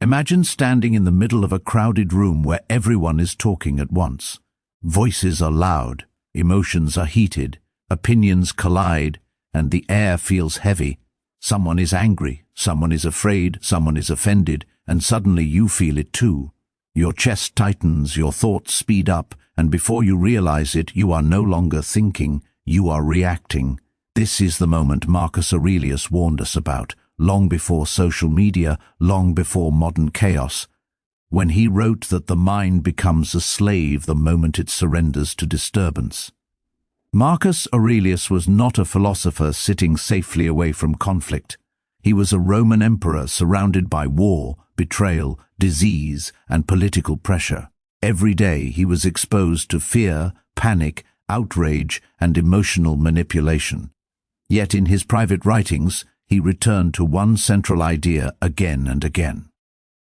Imagine standing in the middle of a crowded room where everyone is talking at once. Voices are loud, emotions are heated, opinions collide, and the air feels heavy. Someone is angry, someone is afraid, someone is offended, and suddenly you feel it too. Your chest tightens, your thoughts speed up, and before you realize it, you are no longer thinking, you are reacting. This is the moment Marcus Aurelius warned us about, long before social media, long before modern chaos, when he wrote that the mind becomes a slave the moment it surrenders to disturbance. Marcus Aurelius was not a philosopher sitting safely away from conflict. He was a Roman emperor surrounded by war, betrayal, disease, and political pressure. Every day he was exposed to fear, panic, outrage, and emotional manipulation. Yet in his private writings, he returned to one central idea again and again.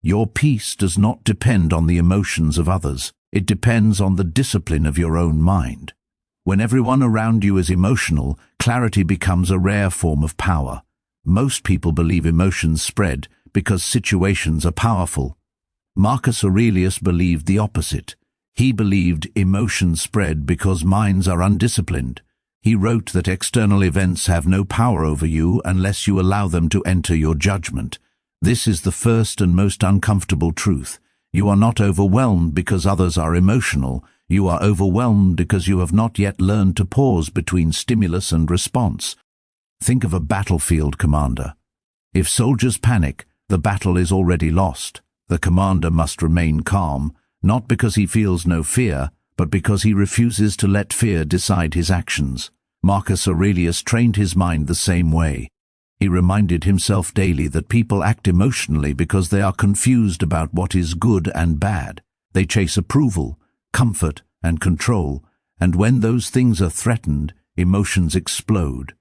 Your peace does not depend on the emotions of others. It depends on the discipline of your own mind. When everyone around you is emotional, clarity becomes a rare form of power. Most people believe emotions spread because situations are powerful. Marcus Aurelius believed the opposite. He believed emotions spread because minds are undisciplined. He wrote that external events have no power over you unless you allow them to enter your judgment. This is the first and most uncomfortable truth. You are not overwhelmed because others are emotional. You are overwhelmed because you have not yet learned to pause between stimulus and response. Think of a battlefield commander. If soldiers panic, the battle is already lost. The commander must remain calm, not because he feels no fear, but because he refuses to let fear decide his actions. Marcus Aurelius trained his mind the same way. He reminded himself daily that people act emotionally because they are confused about what is good and bad. They chase approval, comfort, and control, and when those things are threatened, emotions explode.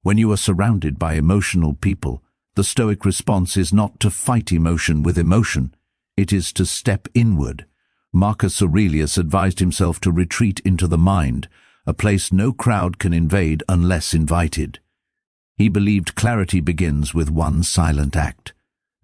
When you are surrounded by emotional people, the Stoic response is not to fight emotion with emotion. It is to step inward. Marcus Aurelius advised himself to retreat into the mind, a place no crowd can invade unless invited. He believed clarity begins with one silent act,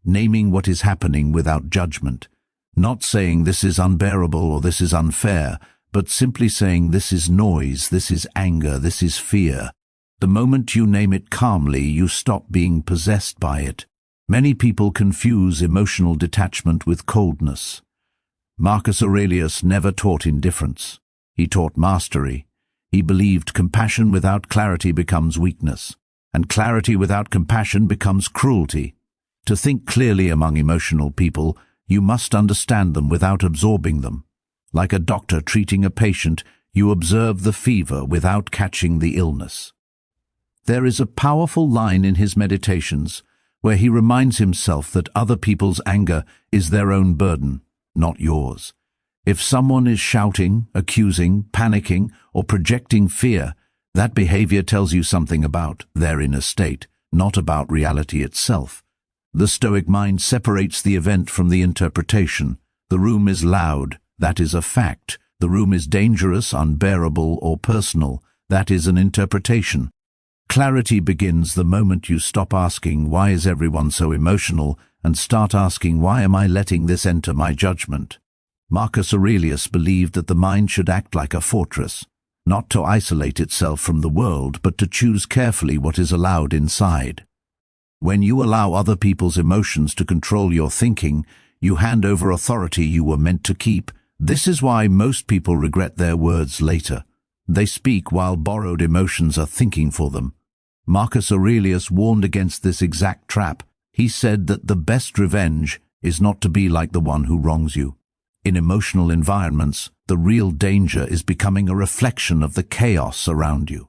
naming what is happening without judgment, not saying this is unbearable or this is unfair, but simply saying this is noise, this is anger, this is fear. The moment you name it calmly, you stop being possessed by it. Many people confuse emotional detachment with coldness. Marcus Aurelius never taught indifference. He taught mastery. He believed compassion without clarity becomes weakness, and clarity without compassion becomes cruelty. To think clearly among emotional people, you must understand them without absorbing them. Like a doctor treating a patient, you observe the fever without catching the illness. There is a powerful line in his Meditations where he reminds himself that other people's anger is their own burden, not yours. If someone is shouting, accusing, panicking, or projecting fear, that behavior tells you something about their inner state, not about reality itself. The Stoic mind separates the event from the interpretation. The room is loud, that is a fact. The room is dangerous, unbearable, or personal, that is an interpretation. Clarity begins the moment you stop asking, why is everyone so emotional, and start asking, why am I letting this enter my judgment? Marcus Aurelius believed that the mind should act like a fortress, not to isolate itself from the world, but to choose carefully what is allowed inside. When you allow other people's emotions to control your thinking, you hand over authority you were meant to keep. This is why most people regret their words later. They speak while borrowed emotions are thinking for them. Marcus Aurelius warned against this exact trap. He said that the best revenge is not to be like the one who wrongs you. In emotional environments, the real danger is becoming a reflection of the chaos around you.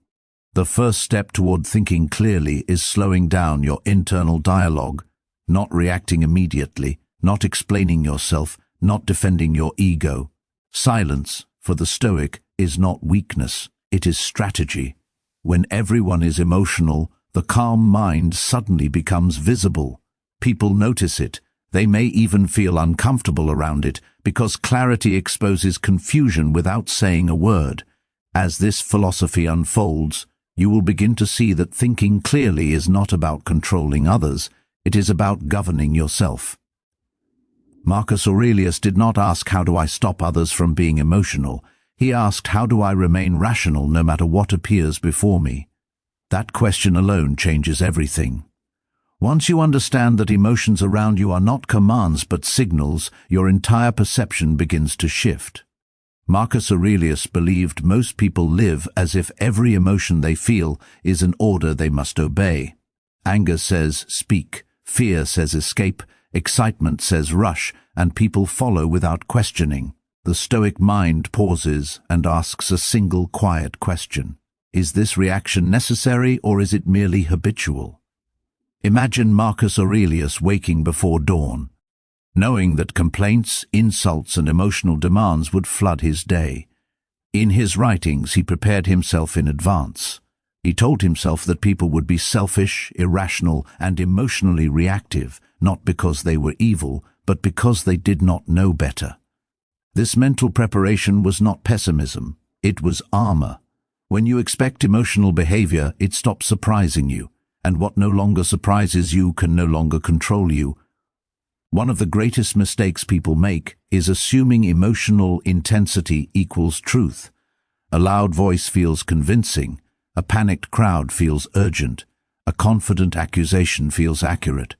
The first step toward thinking clearly is slowing down your internal dialogue, not reacting immediately, not explaining yourself, not defending your ego. Silence, for the Stoic, is not weakness, it is strategy. When everyone is emotional, the calm mind suddenly becomes visible. People notice it. They may even feel uncomfortable around it because clarity exposes confusion without saying a word. As this philosophy unfolds, you will begin to see that thinking clearly is not about controlling others, it is about governing yourself. Marcus Aurelius did not ask, "How do I stop others from being emotional?" He asked, "How do I remain rational no matter what appears before me?" That question alone changes everything. Once you understand that emotions around you are not commands but signals, your entire perception begins to shift. Marcus Aurelius believed most people live as if every emotion they feel is an order they must obey. Anger says speak, fear says escape, excitement says rush, and people follow without questioning. The Stoic mind pauses and asks a single quiet question. Is this reaction necessary, or is it merely habitual? Imagine Marcus Aurelius waking before dawn, knowing that complaints, insults, and emotional demands would flood his day. In his writings, he prepared himself in advance. He told himself that people would be selfish, irrational, and emotionally reactive, not because they were evil, but because they did not know better. This mental preparation was not pessimism, it was armor. When you expect emotional behavior, it stops surprising you, and what no longer surprises you can no longer control you. One of the greatest mistakes people make is assuming emotional intensity equals truth. A loud voice feels convincing, a panicked crowd feels urgent, a confident accusation feels accurate.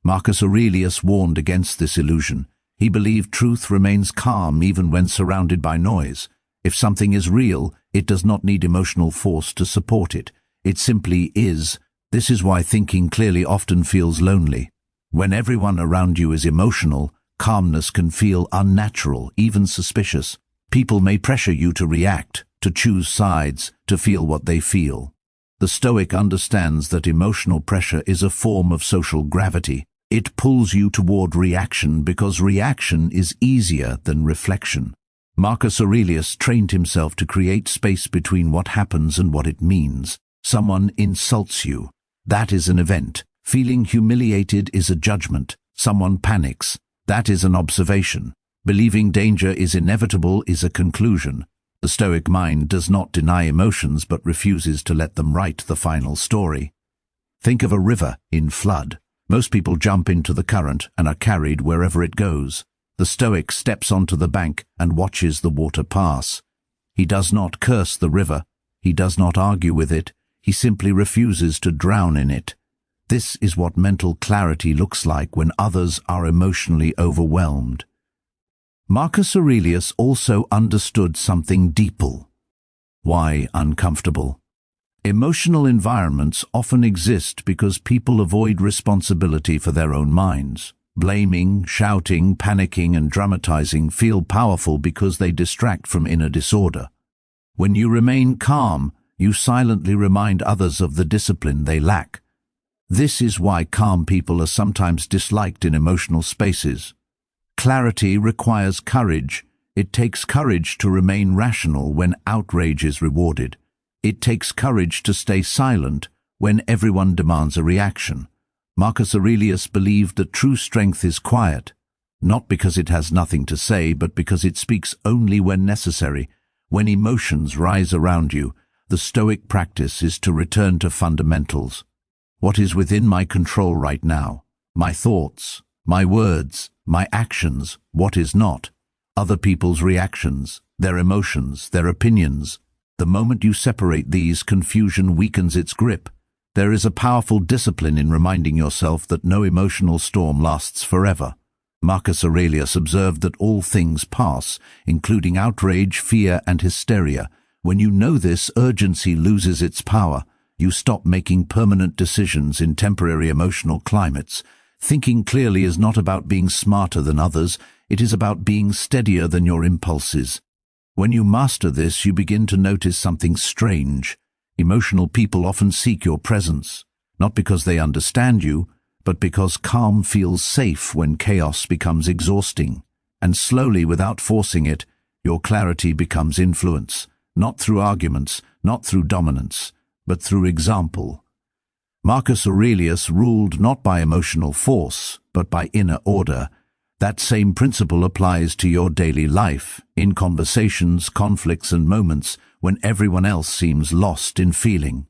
Marcus Aurelius warned against this illusion. He believed truth remains calm even when surrounded by noise. If something is real, it does not need emotional force to support it. It simply is. This is why thinking clearly often feels lonely. When everyone around you is emotional, calmness can feel unnatural, even suspicious. People may pressure you to react, to choose sides, to feel what they feel. The Stoic understands that emotional pressure is a form of social gravity. It pulls you toward reaction because reaction is easier than reflection. Marcus Aurelius trained himself to create space between what happens and what it means. Someone insults you. That is an event. Feeling humiliated is a judgment. Someone panics. That is an observation. Believing danger is inevitable is a conclusion. The Stoic mind does not deny emotions but refuses to let them write the final story. Think of a river in flood. Most people jump into the current and are carried wherever it goes. The Stoic steps onto the bank and watches the water pass. He does not curse the river. He does not argue with it. He simply refuses to drown in it. This is what mental clarity looks like when others are emotionally overwhelmed. Marcus Aurelius also understood something deeper. Why uncomfortable? Emotional environments often exist because people avoid responsibility for their own minds. Blaming, shouting, panicking, and dramatizing feel powerful because they distract from inner disorder. When you remain calm, you silently remind others of the discipline they lack. This is why calm people are sometimes disliked in emotional spaces. Clarity requires courage. It takes courage to remain rational when outrage is rewarded. It takes courage to stay silent when everyone demands a reaction. Marcus Aurelius believed that true strength is quiet, not because it has nothing to say, but because it speaks only when necessary. When emotions rise around you, the Stoic practice is to return to fundamentals. What is within my control right now? My thoughts, my words, my actions. What is not? Other people's reactions, their emotions, their opinions. The moment you separate these, confusion weakens its grip. There is a powerful discipline in reminding yourself that no emotional storm lasts forever. Marcus Aurelius observed that all things pass, including outrage, fear, and hysteria. When you know this, urgency loses its power. You stop making permanent decisions in temporary emotional climates. Thinking clearly is not about being smarter than others. It is about being steadier than your impulses. When you master this, you begin to notice something strange. Emotional people often seek your presence, not because they understand you, but because calm feels safe when chaos becomes exhausting. And slowly, without forcing it, your clarity becomes influence, not through arguments, not through dominance, but through example. Marcus Aurelius ruled not by emotional force, but by inner order. That same principle applies to your daily life, in conversations, conflicts, and moments when everyone else seems lost in feeling.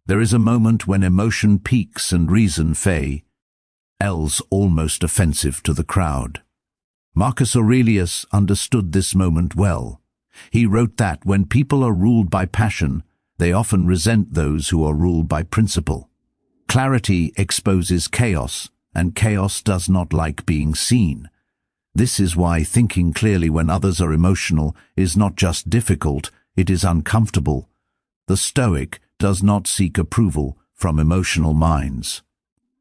There is a moment when emotion peaks and reason fails, almost offensive to the crowd. Marcus Aurelius understood this moment well. He wrote that when people are ruled by passion, they often resent those who are ruled by principle. Clarity exposes chaos, and chaos does not like being seen. This is why thinking clearly when others are emotional is not just difficult, it is uncomfortable. The Stoic does not seek approval from emotional minds.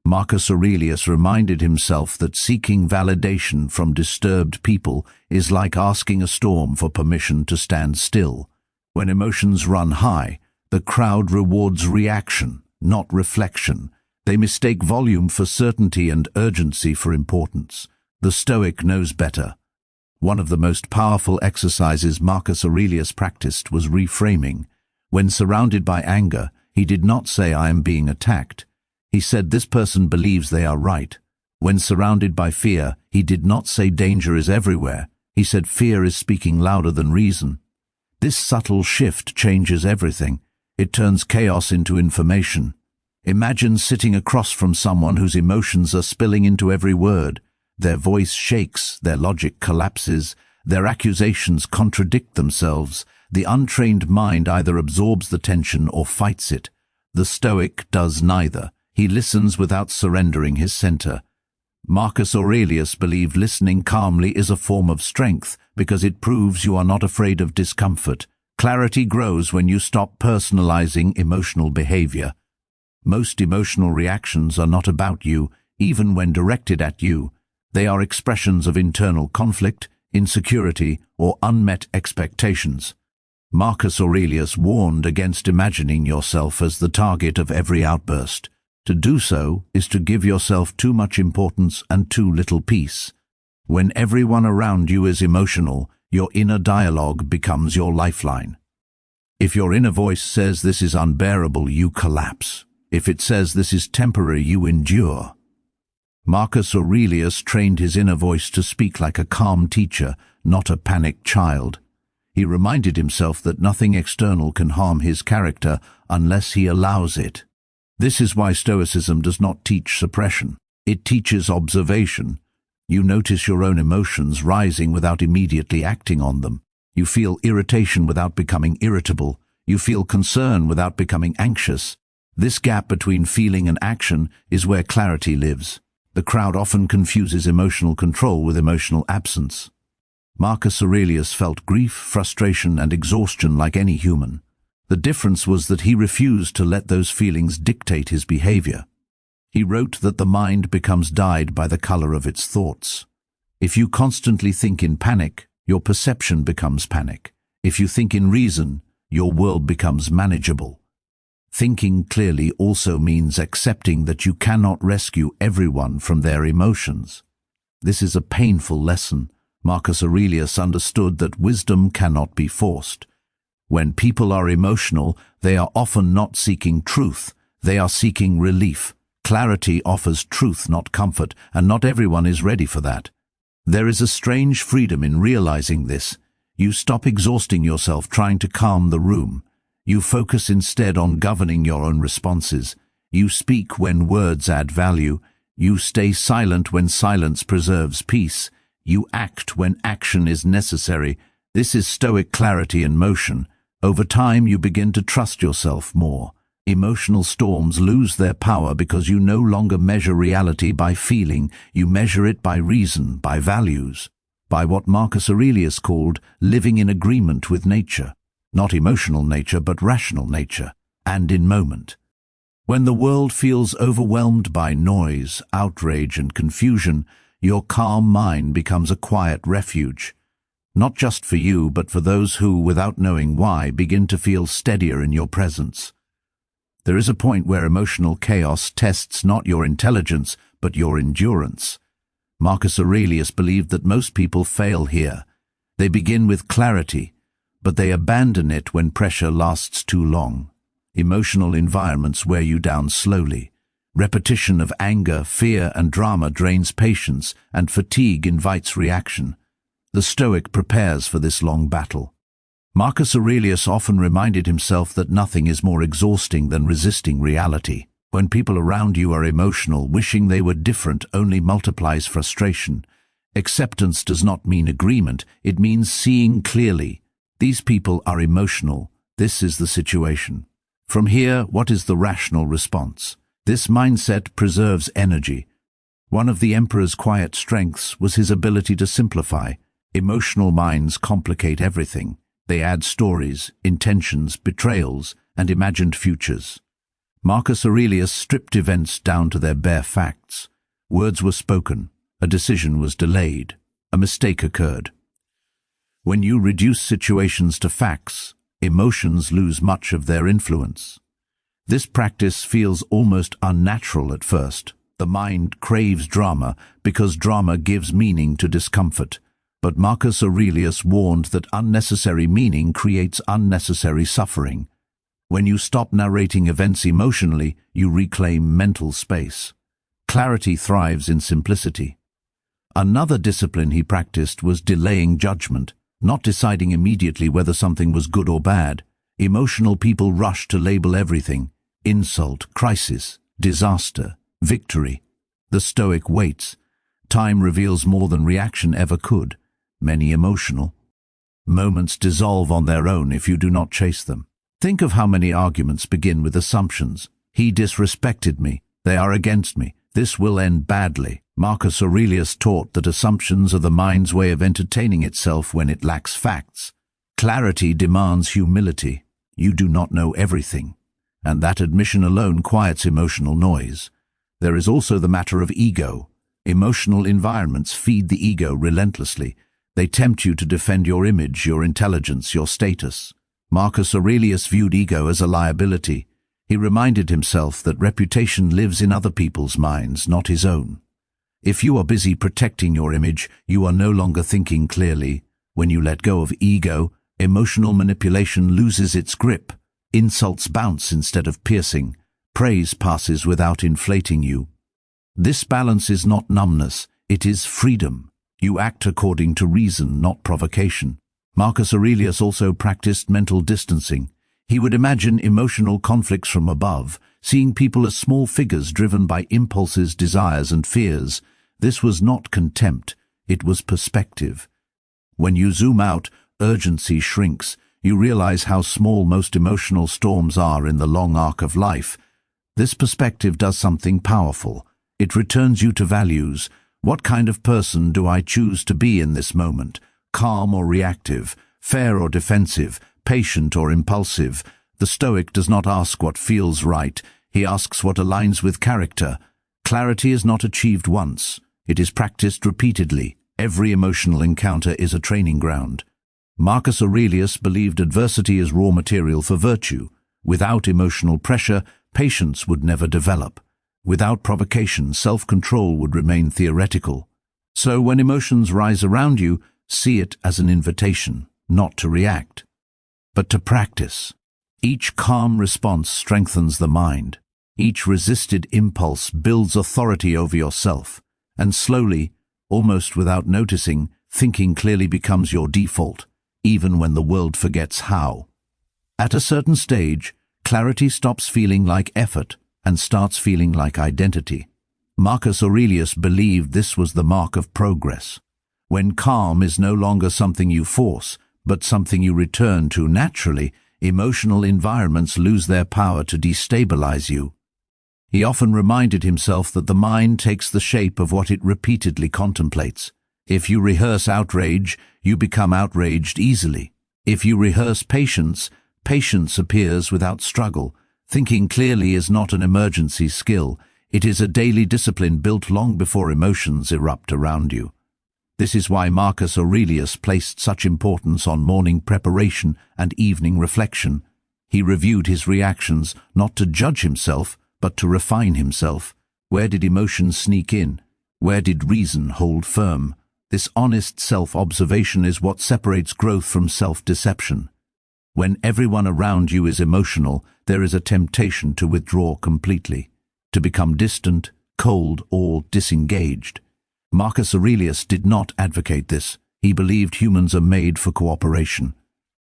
Marcus Aurelius reminded himself that seeking validation from disturbed people is like asking a storm for permission to stand still. When emotions run high, the crowd rewards reaction, not reflection. They mistake volume for certainty and urgency for importance. The Stoic knows better. One of the most powerful exercises Marcus Aurelius practiced was reframing. When surrounded by anger, he did not say, "I am being attacked." He said, "This person believes they are right." When surrounded by fear, he did not say, "Danger is everywhere." He said, "Fear is speaking louder than reason." This subtle shift changes everything. It turns chaos into information. Imagine sitting across from someone whose emotions are spilling into every word. Their voice shakes, their logic collapses, their accusations contradict themselves. The untrained mind either absorbs the tension or fights it. The Stoic does neither. He listens without surrendering his center. Marcus Aurelius believed listening calmly is a form of strength because it proves you are not afraid of discomfort. Clarity grows when you stop personalizing emotional behavior. Most emotional reactions are not about you, even when directed at you. They are expressions of internal conflict, insecurity, or unmet expectations. Marcus Aurelius warned against imagining yourself as the target of every outburst. To do so is to give yourself too much importance and too little peace. When everyone around you is emotional, your inner dialogue becomes your lifeline. If your inner voice says this is unbearable, you collapse. If it says this is temporary, you endure. Marcus Aurelius trained his inner voice to speak like a calm teacher, not a panicked child. He reminded himself that nothing external can harm his character unless he allows it. This is why Stoicism does not teach suppression. It teaches observation. You notice your own emotions rising without immediately acting on them. You feel irritation without becoming irritable. You feel concern without becoming anxious. This gap between feeling and action is where clarity lives. The crowd often confuses emotional control with emotional absence. Marcus Aurelius felt grief, frustration, and exhaustion like any human. The difference was that he refused to let those feelings dictate his behavior. He wrote that the mind becomes dyed by the color of its thoughts. If you constantly think in panic, your perception becomes panic. If you think in reason, your world becomes manageable. Thinking clearly also means accepting that you cannot rescue everyone from their emotions. This is a painful lesson. Marcus Aurelius understood that wisdom cannot be forced. When people are emotional, they are often not seeking truth, they are seeking relief. Clarity offers truth, not comfort, and not everyone is ready for that. There is a strange freedom in realizing this. You stop exhausting yourself trying to calm the room. You focus instead on governing your own responses. You speak when words add value. You stay silent when silence preserves peace. You act when action is necessary. This is Stoic clarity in motion. Over time, you begin to trust yourself more. Emotional storms lose their power because you no longer measure reality by feeling. You measure it by reason, by values, by what Marcus Aurelius called living in agreement with nature. Not emotional nature, but rational nature, and in moment. When the world feels overwhelmed by noise, outrage, and confusion, your calm mind becomes a quiet refuge. Not just for you, but for those who, without knowing why, begin to feel steadier in your presence. There is a point where emotional chaos tests not your intelligence, but your endurance. Marcus Aurelius believed that most people fail here. They begin with clarity, but they abandon it when pressure lasts too long. Emotional environments wear you down slowly. Repetition of anger, fear, and drama drains patience, and fatigue invites reaction. The Stoic prepares for this long battle. Marcus Aurelius often reminded himself that nothing is more exhausting than resisting reality. When people around you are emotional, wishing they were different only multiplies frustration. Acceptance does not mean agreement, it means seeing clearly. These people are emotional. This is the situation. From here, what is the rational response? This mindset preserves energy. One of the emperor's quiet strengths was his ability to simplify. Emotional minds complicate everything. They add stories, intentions, betrayals, and imagined futures. Marcus Aurelius stripped events down to their bare facts. Words were spoken. A decision was delayed. A mistake occurred. When you reduce situations to facts, emotions lose much of their influence. This practice feels almost unnatural at first. The mind craves drama because drama gives meaning to discomfort. But Marcus Aurelius warned that unnecessary meaning creates unnecessary suffering. When you stop narrating events emotionally, you reclaim mental space. Clarity thrives in simplicity. Another discipline he practiced was delaying judgment, not deciding immediately whether something was good or bad. Emotional people rush to label everything: insult, crisis, disaster, victory. The Stoic waits. Time reveals more than reaction ever could. Many emotional moments dissolve on their own if you do not chase them. Think of how many arguments begin with assumptions. He disrespected me. They are against me. This will end badly. Marcus Aurelius taught that assumptions are the mind's way of entertaining itself when it lacks facts. Clarity demands humility. You do not know everything, and that admission alone quiets emotional noise. There is also the matter of ego. Emotional environments feed the ego relentlessly. They tempt you to defend your image, your intelligence, your status. Marcus Aurelius viewed ego as a liability. He reminded himself that reputation lives in other people's minds, not his own. If you are busy protecting your image, you are no longer thinking clearly. When you let go of ego, emotional manipulation loses its grip. Insults bounce instead of piercing. Praise passes without inflating you. This balance is not numbness, it is freedom. You act according to reason, not provocation. Marcus Aurelius also practiced mental distancing. He would imagine emotional conflicts from above, seeing people as small figures driven by impulses, desires, and fears. This was not contempt, it was perspective. When you zoom out, urgency shrinks. You realize how small most emotional storms are in the long arc of life. This perspective does something powerful. It returns you to values. What kind of person do I choose to be in this moment? Calm or reactive, fair or defensive, patient or impulsive? The Stoic does not ask what feels right, he asks what aligns with character. Clarity is not achieved once, it is practiced repeatedly. Every emotional encounter is a training ground. Marcus Aurelius believed adversity is raw material for virtue. Without emotional pressure, patience would never develop. Without provocation, self-control would remain theoretical. So when emotions rise around you, see it as an invitation, not to react, but to practice. Each calm response strengthens the mind. Each resisted impulse builds authority over yourself. And slowly, almost without noticing, thinking clearly becomes your default, even when the world forgets how. At a certain stage, clarity stops feeling like effort and starts feeling like identity. Marcus Aurelius believed this was the mark of progress. When calm is no longer something you force, but something you return to naturally, emotional environments lose their power to destabilize you. He often reminded himself that the mind takes the shape of what it repeatedly contemplates. If you rehearse outrage, you become outraged easily. If you rehearse patience, patience appears without struggle. Thinking clearly is not an emergency skill. It is a daily discipline built long before emotions erupt around you. This is why Marcus Aurelius placed such importance on morning preparation and evening reflection. He reviewed his reactions not to judge himself, but to refine himself. Where did emotions sneak in? Where did reason hold firm? This honest self-observation is what separates growth from self-deception. When everyone around you is emotional, there is a temptation to withdraw completely, to become distant, cold, or disengaged. Marcus Aurelius did not advocate this. He believed humans are made for cooperation.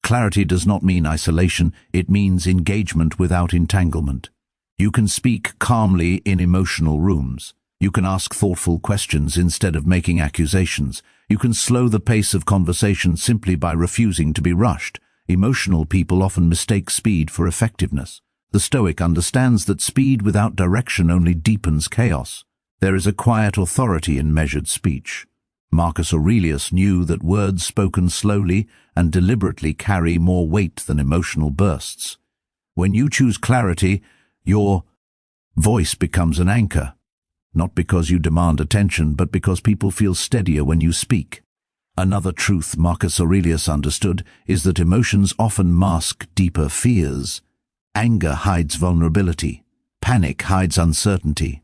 Clarity does not mean isolation, it means engagement without entanglement. You can speak calmly in emotional rooms. You can ask thoughtful questions instead of making accusations. You can slow the pace of conversation simply by refusing to be rushed. Emotional people often mistake speed for effectiveness. The Stoic understands that speed without direction only deepens chaos. There is a quiet authority in measured speech. Marcus Aurelius knew that words spoken slowly and deliberately carry more weight than emotional bursts. When you choose clarity, your voice becomes an anchor, not because you demand attention, but because people feel steadier when you speak. Another truth Marcus Aurelius understood is that emotions often mask deeper fears. Anger hides vulnerability. Panic hides uncertainty.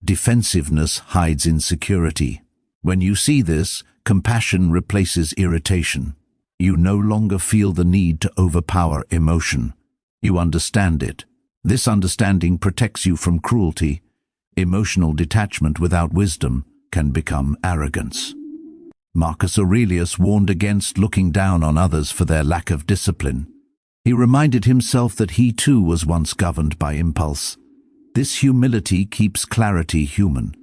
Defensiveness hides insecurity. When you see this, compassion replaces irritation. You no longer feel the need to overpower emotion. You understand it. This understanding protects you from cruelty. Emotional detachment without wisdom can become arrogance. Marcus Aurelius warned against looking down on others for their lack of discipline. He reminded himself that he too was once governed by impulse. This humility keeps clarity human.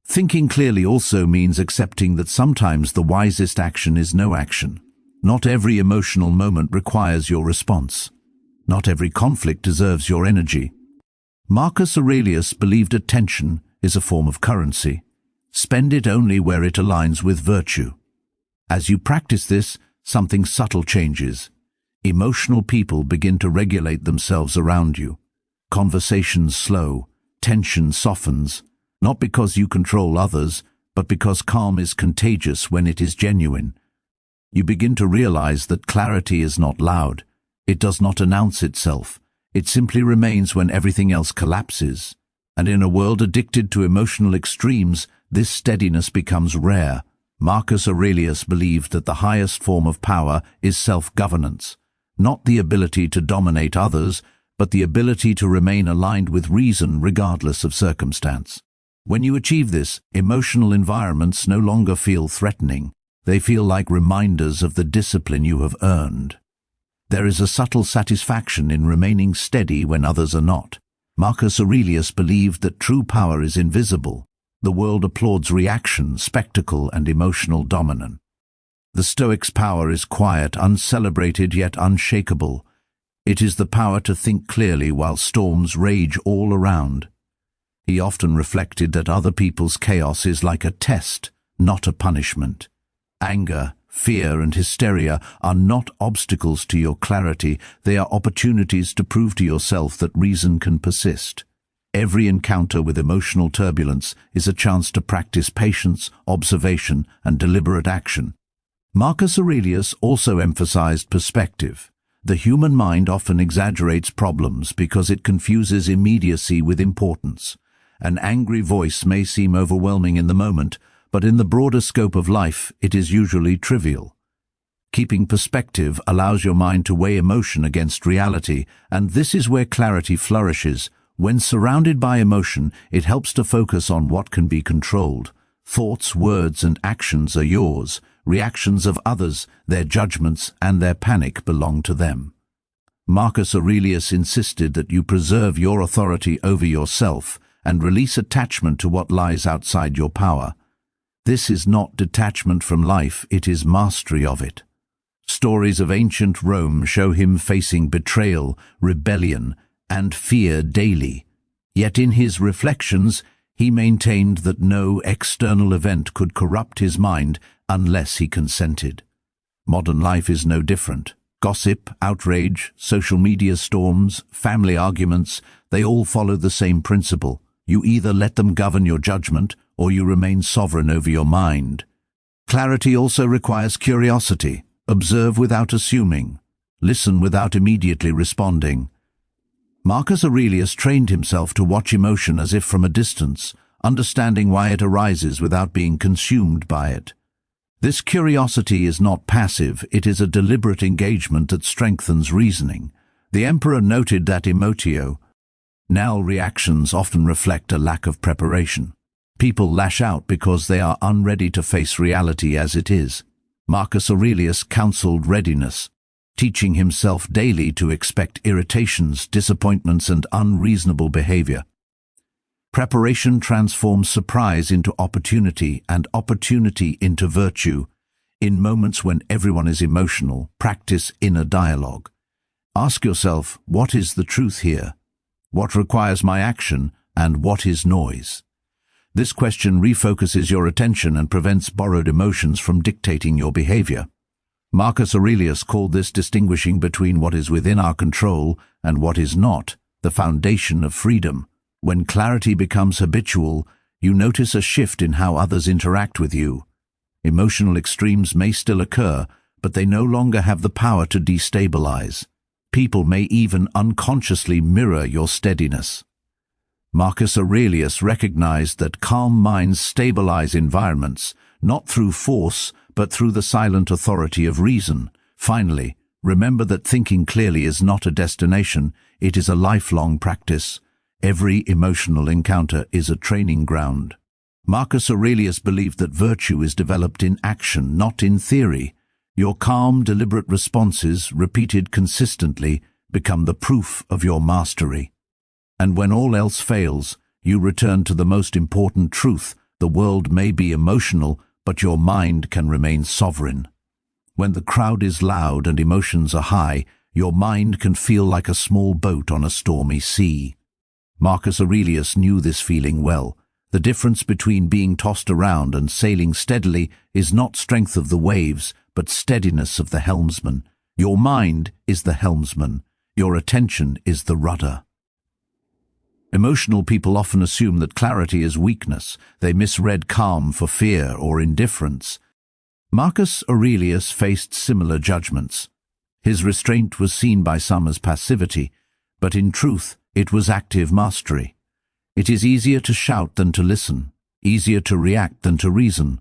Thinking clearly also means accepting that sometimes the wisest action is no action. Not every emotional moment requires your response. Not every conflict deserves your energy. Marcus Aurelius believed attention is a form of currency. Spend it only where it aligns with virtue. As you practice this, something subtle changes. Emotional people begin to regulate themselves around you. Conversations slow, tension softens, not because you control others, but because calm is contagious when it is genuine. You begin to realize that clarity is not loud. It does not announce itself. It simply remains when everything else collapses. And in a world addicted to emotional extremes, this steadiness becomes rare. Marcus Aurelius believed that the highest form of power is self-governance, not the ability to dominate others, but the ability to remain aligned with reason regardless of circumstance. When you achieve this, emotional environments no longer feel threatening. They feel like reminders of the discipline you have earned. There is a subtle satisfaction in remaining steady when others are not. Marcus Aurelius believed that true power is invisible. The world applauds reaction, spectacle, and emotional dominance. The Stoic's power is quiet, uncelebrated yet unshakable. It is the power to think clearly while storms rage all around. He often reflected that other people's chaos is like a test, not a punishment. Anger, fear, and hysteria are not obstacles to your clarity. They are opportunities to prove to yourself that reason can persist. Every encounter with emotional turbulence is a chance to practice patience, observation, and deliberate action. Marcus Aurelius also emphasized perspective. The human mind often exaggerates problems because it confuses immediacy with importance. An angry voice may seem overwhelming in the moment, but in the broader scope of life, it is usually trivial. Keeping perspective allows your mind to weigh emotion against reality, and this is where clarity flourishes. When surrounded by emotion, it helps to focus on what can be controlled. Thoughts, words, and actions are yours. Reactions of others, their judgments, and their panic belong to them. Marcus Aurelius insisted that you preserve your authority over yourself and release attachment to what lies outside your power. This is not detachment from life, it is mastery of it. Stories of ancient Rome show him facing betrayal, rebellion, and fear daily. Yet in his reflections, he maintained that no external event could corrupt his mind unless he consented. Modern life is no different. Gossip, outrage, social media storms, family arguments, they all follow the same principle. You either let them govern your judgment, or you remain sovereign over your mind. Clarity also requires curiosity. Observe without assuming. Listen without immediately responding. Marcus Aurelius trained himself to watch emotion as if from a distance, understanding why it arises without being consumed by it. This curiosity is not passive, it is a deliberate engagement that strengthens reasoning. The emperor noted that emotio, reactions often reflect a lack of preparation. People lash out because they are unready to face reality as it is. Marcus Aurelius counseled readiness, teaching himself daily to expect irritations, disappointments, and unreasonable behavior. Preparation transforms surprise into opportunity and opportunity into virtue. In moments when everyone is emotional, practice inner dialogue. Ask yourself, what is the truth here? What requires my action, and what is noise? This question refocuses your attention and prevents borrowed emotions from dictating your behavior. Marcus Aurelius called this distinguishing between what is within our control and what is not, the foundation of freedom. When clarity becomes habitual, you notice a shift in how others interact with you. Emotional extremes may still occur, but they no longer have the power to destabilize. People may even unconsciously mirror your steadiness. Marcus Aurelius recognized that calm minds stabilize environments, not through force, but through the silent authority of reason. Finally, remember that thinking clearly is not a destination, it is a lifelong practice. Every emotional encounter is a training ground. Marcus Aurelius believed that virtue is developed in action, not in theory. Your calm, deliberate responses, repeated consistently, become the proof of your mastery. And when all else fails, you return to the most important truth: the world may be emotional, but your mind can remain sovereign. When the crowd is loud and emotions are high, your mind can feel like a small boat on a stormy sea. Marcus Aurelius knew this feeling well. The difference between being tossed around and sailing steadily is not strength of the waves, but steadiness of the helmsman. Your mind is the helmsman. Your attention is the rudder. Emotional people often assume that clarity is weakness. They misread calm for fear or indifference. Marcus Aurelius faced similar judgments. His restraint was seen by some as passivity, but in truth, it was active mastery. It is easier to shout than to listen, easier to react than to reason.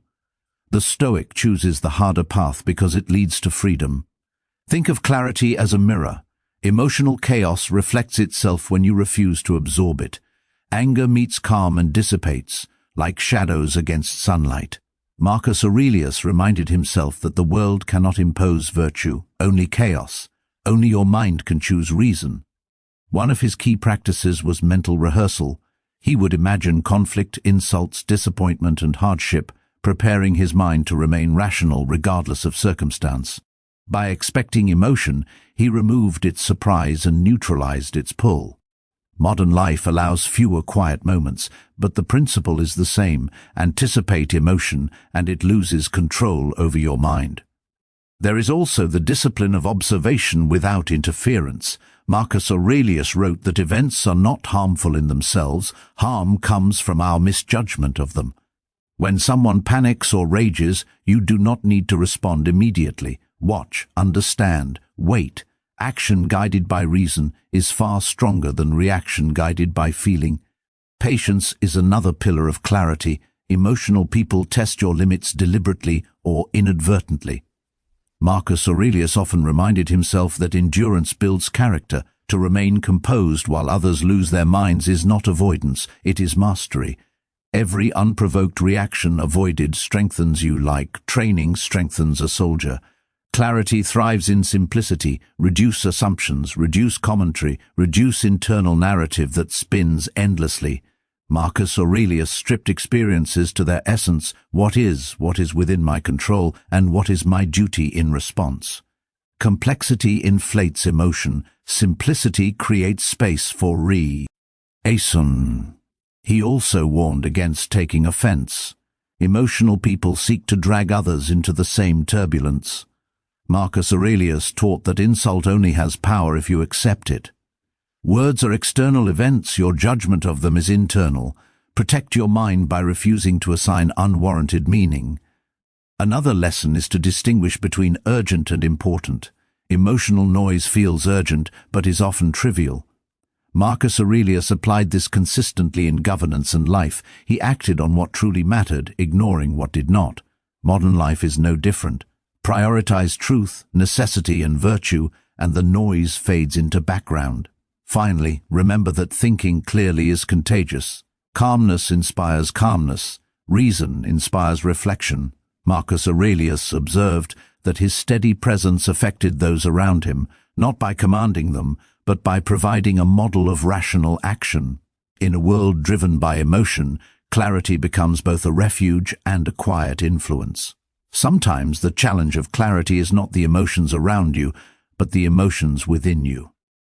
The Stoic chooses the harder path because it leads to freedom. Think of clarity as a mirror. Emotional chaos reflects itself when you refuse to absorb it. Anger meets calm and dissipates, like shadows against sunlight. Marcus Aurelius reminded himself that the world cannot impose virtue, only chaos. Only your mind can choose reason. One of his key practices was mental rehearsal. He would imagine conflict, insults, disappointment, and hardship, preparing his mind to remain rational regardless of circumstance. By expecting emotion, he removed its surprise and neutralized its pull. Modern life allows fewer quiet moments, but the principle is the same: anticipate emotion, and it loses control over your mind. There is also the discipline of observation without interference. Marcus Aurelius wrote that events are not harmful in themselves. Harm comes from our misjudgment of them. When someone panics or rages, you do not need to respond immediately. Watch, understand, wait. Action guided by reason is far stronger than reaction guided by feeling. Patience is another pillar of clarity. Emotional people test your limits deliberately or inadvertently. Marcus Aurelius often reminded himself that endurance builds character. To remain composed while others lose their minds is not avoidance, it is mastery. Every unprovoked reaction avoided strengthens you, like training strengthens a soldier. Clarity thrives in simplicity. Reduce assumptions, reduce commentary, reduce internal narrative that spins endlessly. Marcus Aurelius stripped experiences to their essence: what is within my control, and what is my duty in response. Complexity inflates emotion. Simplicity creates space for reason. He also warned against taking offense. Emotional people seek to drag others into the same turbulence. Marcus Aurelius taught that insult only has power if you accept it. Words are external events, your judgment of them is internal. Protect your mind by refusing to assign unwarranted meaning. Another lesson is to distinguish between urgent and important. Emotional noise feels urgent, but is often trivial. Marcus Aurelius applied this consistently in governance and life. He acted on what truly mattered, ignoring what did not. Modern life is no different. Prioritize truth, necessity, and virtue, and the noise fades into background. Finally, remember that thinking clearly is contagious. Calmness inspires calmness. Reason inspires reflection. Marcus Aurelius observed that his steady presence affected those around him, not by commanding them, but by providing a model of rational action. In a world driven by emotion, clarity becomes both a refuge and a quiet influence. Sometimes the challenge of clarity is not the emotions around you, but the emotions within you.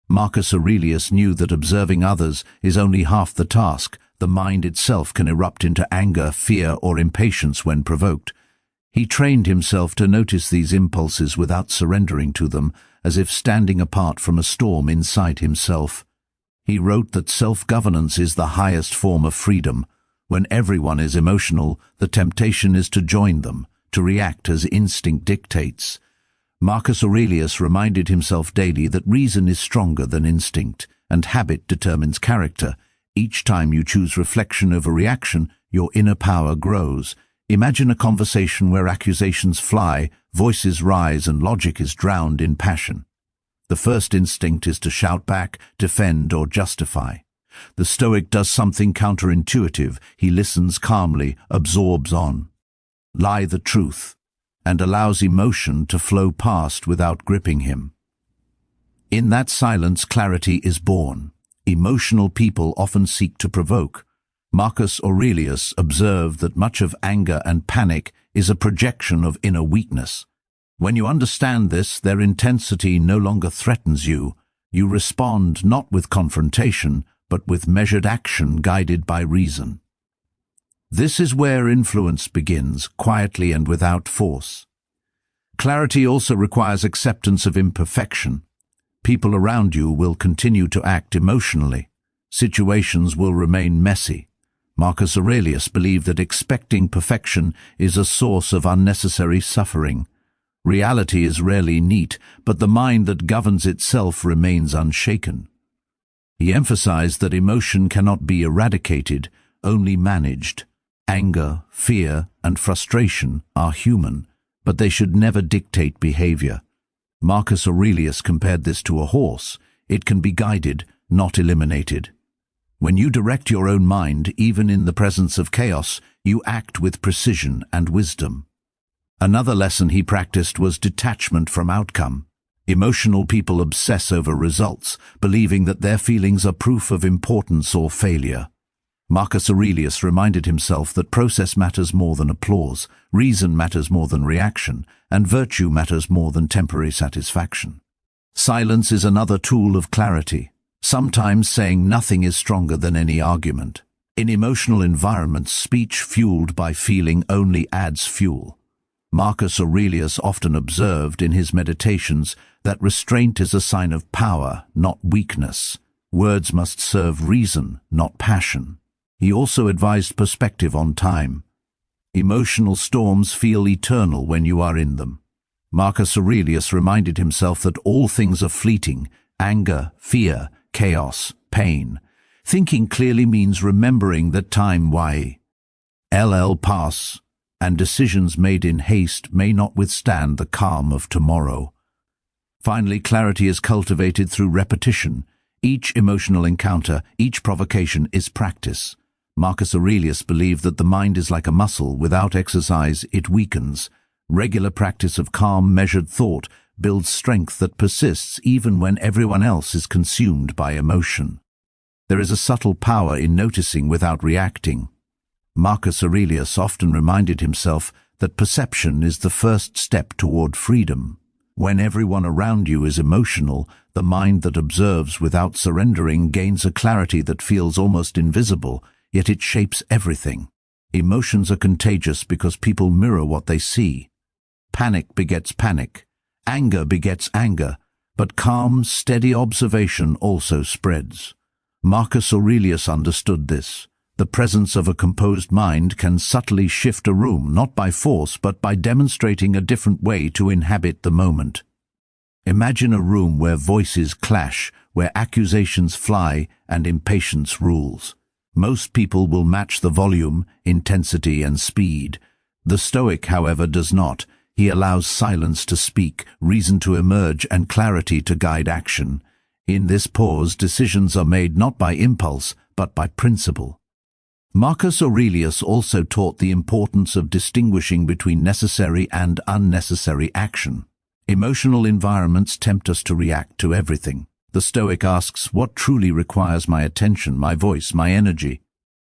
Marcus Aurelius knew that observing others is only half the task. The mind itself can erupt into anger, fear, or impatience when provoked. He trained himself to notice these impulses without surrendering to them, as if standing apart from a storm inside himself. He wrote that self-governance is the highest form of freedom. When everyone is emotional, the temptation is to join them, to react as instinct dictates. Marcus Aurelius reminded himself daily that reason is stronger than instinct, and habit determines character. Each time you choose reflection over reaction, your inner power grows. Imagine a conversation where accusations fly, voices rise, and logic is drowned in passion. The first instinct is to shout back, defend, or justify. The Stoic does something counterintuitive. He listens calmly, absorbs lie the truth, and allows emotion to flow past without gripping him. In that silence, clarity is born. Emotional people often seek to provoke. Marcus Aurelius observed that much of anger and panic is a projection of inner weakness. When you understand this, their intensity no longer threatens you. You respond not with confrontation, but with measured action guided by reason. This is where influence begins, quietly and without force. Clarity also requires acceptance of imperfection. People around you will continue to act emotionally. Situations will remain messy. Marcus Aurelius believed that expecting perfection is a source of unnecessary suffering. Reality is rarely neat, but the mind that governs itself remains unshaken. He emphasized that emotion cannot be eradicated, only managed. Anger, fear, and frustration are human, but they should never dictate behavior. Marcus Aurelius compared this to a horse. It can be guided, not eliminated. When you direct your own mind, even in the presence of chaos, you act with precision and wisdom. Another lesson he practiced was detachment from outcome. Emotional people obsess over results, believing that their feelings are proof of importance or failure. Marcus Aurelius reminded himself that process matters more than applause, reason matters more than reaction, and virtue matters more than temporary satisfaction. Silence is another tool of clarity. Sometimes saying nothing is stronger than any argument. In emotional environments, speech fueled by feeling only adds fuel. Marcus Aurelius often observed in his meditations that restraint is a sign of power, not weakness. Words must serve reason, not passion. He also advised perspective on time. Emotional storms feel eternal when you are in them. Marcus Aurelius reminded himself that all things are fleeting: anger, fear, chaos, pain. Thinking clearly means remembering that time will pass, and decisions made in haste may not withstand the calm of tomorrow. Finally, clarity is cultivated through repetition. Each emotional encounter, each provocation is practice. Marcus Aurelius believed that the mind is like a muscle. Without exercise, it weakens. Regular practice of calm, measured thought builds strength that persists even when everyone else is consumed by emotion. There is a subtle power in noticing without reacting. Marcus Aurelius often reminded himself that perception is the first step toward freedom. When everyone around you is emotional, the mind that observes without surrendering gains a clarity that feels almost invisible, yet it shapes everything. Emotions are contagious because people mirror what they see. Panic begets panic. Anger begets anger. But calm, steady observation also spreads. Marcus Aurelius understood this. The presence of a composed mind can subtly shift a room, not by force, but by demonstrating a different way to inhabit the moment. Imagine a room where voices clash, where accusations fly, and impatience rules. Most people will match the volume, intensity, and speed. The Stoic, however, does not. He allows silence to speak, reason to emerge, and clarity to guide action. In this pause, decisions are made not by impulse, but by principle. Marcus Aurelius also taught the importance of distinguishing between necessary and unnecessary action. Emotional environments tempt us to react to everything. The Stoic asks, what truly requires my attention, my voice, my energy?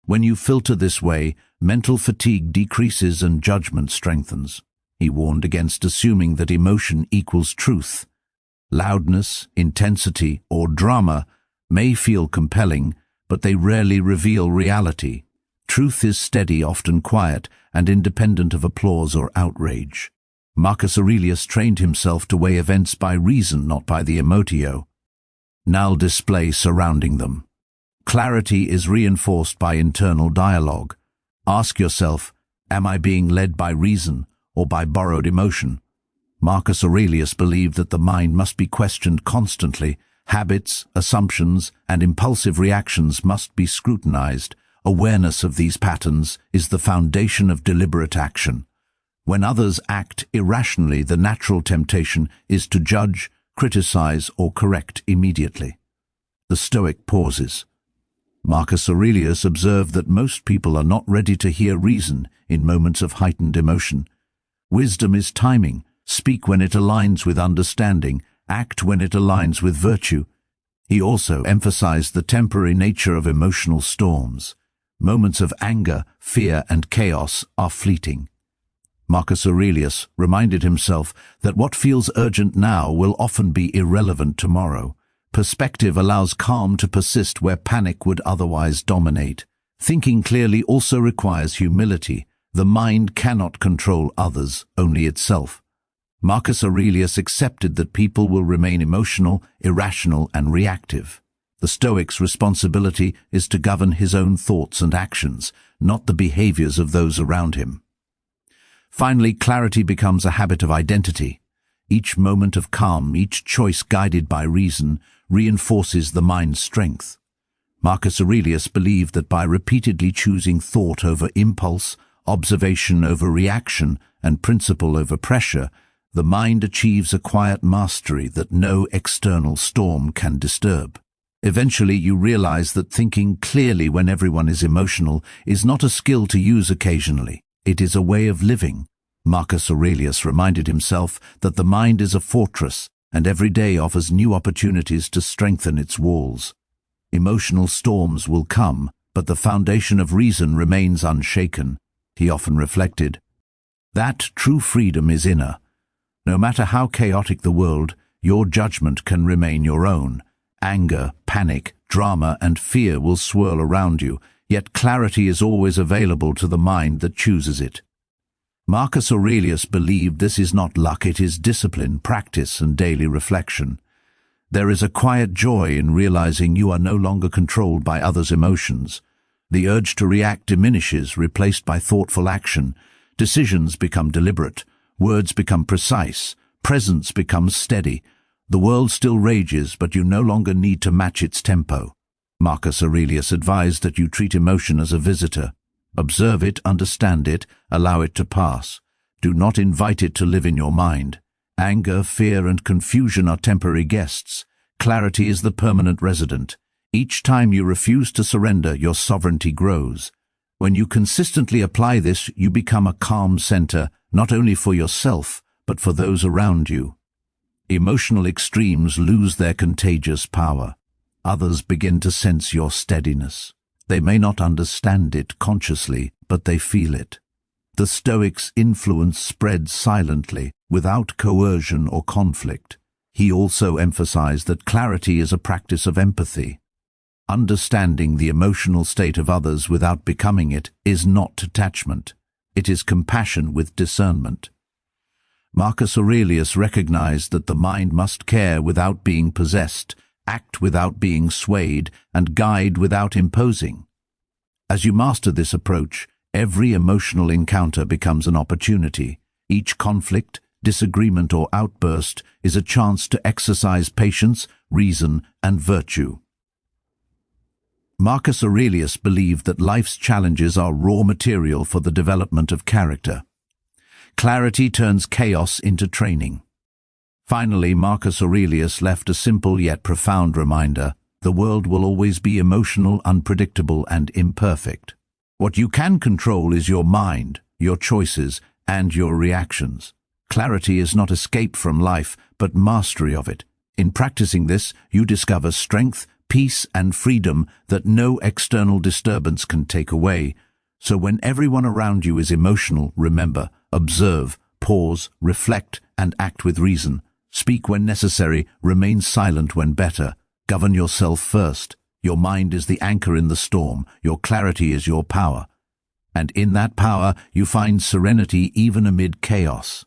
When you filter this way, mental fatigue decreases and judgment strengthens. He warned against assuming that emotion equals truth. Loudness, intensity, or drama may feel compelling, but they rarely reveal reality. Truth is steady, often quiet, and independent of applause or outrage. Marcus Aurelius trained himself to weigh events by reason, not by the emotio. Null display surrounding them. Clarity is reinforced by internal dialogue. Ask yourself, am I being led by reason or by borrowed emotion? Marcus Aurelius believed that the mind must be questioned constantly. Habits, assumptions, and impulsive reactions must be scrutinized. Awareness of these patterns is the foundation of deliberate action. When others act irrationally, the natural temptation is to judge, criticize, or correct immediately. The Stoic pauses. Marcus Aurelius observed that most people are not ready to hear reason in moments of heightened emotion. Wisdom is timing. Speak when it aligns with understanding, act when it aligns with virtue. He also emphasized the temporary nature of emotional storms. Moments of anger, fear, and chaos are fleeting. Marcus Aurelius reminded himself that what feels urgent now will often be irrelevant tomorrow. Perspective allows calm to persist where panic would otherwise dominate. Thinking clearly also requires humility. The mind cannot control others, only itself. Marcus Aurelius accepted that people will remain emotional, irrational, and reactive. The Stoic's responsibility is to govern his own thoughts and actions, not the behaviors of those around him. Finally, clarity becomes a habit of identity. Each moment of calm, each choice guided by reason, reinforces the mind's strength. Marcus Aurelius believed that by repeatedly choosing thought over impulse, observation over reaction, and principle over pressure, the mind achieves a quiet mastery that no external storm can disturb. Eventually, you realize that thinking clearly when everyone is emotional is not a skill to use occasionally. It is a way of living. Marcus Aurelius reminded himself that the mind is a fortress, and every day offers new opportunities to strengthen its walls. Emotional storms will come, but the foundation of reason remains unshaken. He often reflected, that true freedom is inner. No matter how chaotic the world, your judgment can remain your own. Anger, panic, drama, and fear will swirl around you, yet clarity is always available to the mind that chooses it. Marcus Aurelius believed this is not luck, it is discipline, practice, and daily reflection. There is a quiet joy in realizing you are no longer controlled by others' emotions. The urge to react diminishes, replaced by thoughtful action. Decisions become deliberate, words become precise, presence becomes steady. The world still rages, but you no longer need to match its tempo. Marcus Aurelius advised that you treat emotion as a visitor. Observe it, understand it, allow it to pass. Do not invite it to live in your mind. Anger, fear, and confusion are temporary guests. Clarity is the permanent resident. Each time you refuse to surrender, your sovereignty grows. When you consistently apply this, you become a calm center, not only for yourself, but for those around you. Emotional extremes lose their contagious power. Others begin to sense your steadiness. They may not understand it consciously, but they feel it. The Stoic's influence spread silently, without coercion or conflict. He also emphasized that clarity is a practice of empathy. Understanding the emotional state of others without becoming it is not attachment. It is compassion with discernment. Marcus Aurelius recognized that the mind must care without being possessed, act without being swayed, and guide without imposing. As you master this approach, every emotional encounter becomes an opportunity. Each conflict, disagreement, or outburst is a chance to exercise patience, reason, and virtue. Marcus Aurelius believed that life's challenges are raw material for the development of character. Clarity turns chaos into training. Finally, Marcus Aurelius left a simple yet profound reminder: the world will always be emotional, unpredictable, and imperfect. What you can control is your mind, your choices, and your reactions. Clarity is not escape from life, but mastery of it. In practicing this, you discover strength, peace, and freedom that no external disturbance can take away. So when everyone around you is emotional, remember, observe, pause, reflect, and act with reason. Speak when necessary, remain silent when better. Govern yourself first. Your mind is the anchor in the storm. Your clarity is your power. And in that power, you find serenity even amid chaos.